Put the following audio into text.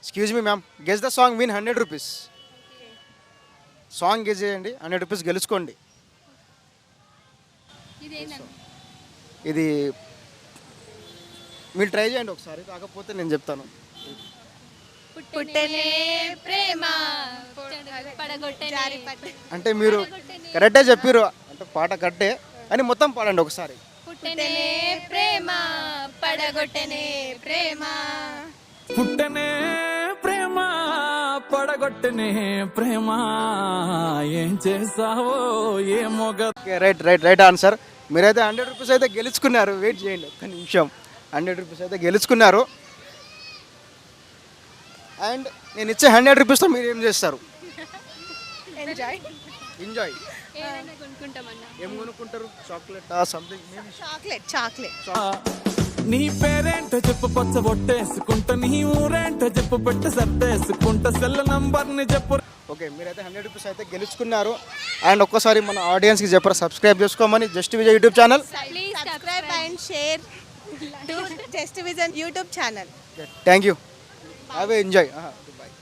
Excuse me ma'am, guess the song win 100 rupees. Song guess చేయండి, 100 rupees గెలుచుకోండి. ఇది మీరు try చేయండి ఒకసారి, కాకపోతే నేను చెప్తాను. పుట్టెనే ప్రేమ అంటే మీరు కరెక్టే చెప్పారు, అంటే పాట కరెక్టే అని మొత్తం పాడండి ఒకసారి. పుట్టెనే ప్రేమ పడగొట్టెనే ప్రేమ పుట్టనే ప్రేమ పడగొట్టనే ప్రేమ ఏం చేసావో ఏ మొగ. Right answer. మీరైతే 100 రూపీస్ అయితే గెలుచుకున్నారు. వెయిట్ చేయండి ఒక్క నిమిషం. 100 రూపీస్ అయితే గెలుచుకున్నారు. అండ్ నేను ఇచ్చే 100 రూపీస్తో మీరు ఏం చేస్తారు? Enjoy enjoy. ఏదైనా కొనుక్కుంటామన్నా. ఏం కొనుక్కుంటారు? Chocolate something? చాక్లెట్ నీ పేరేంటో చెప్పు పచ్చ బొట్టేసుకుంటా, నీ ఊరేంటో చెప్పు పెట్ట సర్దేసుకుంటా, సెల్ నంబర్ ని చెప్పు. ఓకే, మీరైతే 100 రూపీస్ అయితే గెలుచుకున్నారు. అండ్ ఒక్కసారి మన ఆడియన్స్కి చెప్పారు సబ్స్క్రైబ్ చేసుకోమని just Vijay YouTube channel. Please subscribe and share to just vision YouTube channel. Thank you. Have a enjoy. Bye.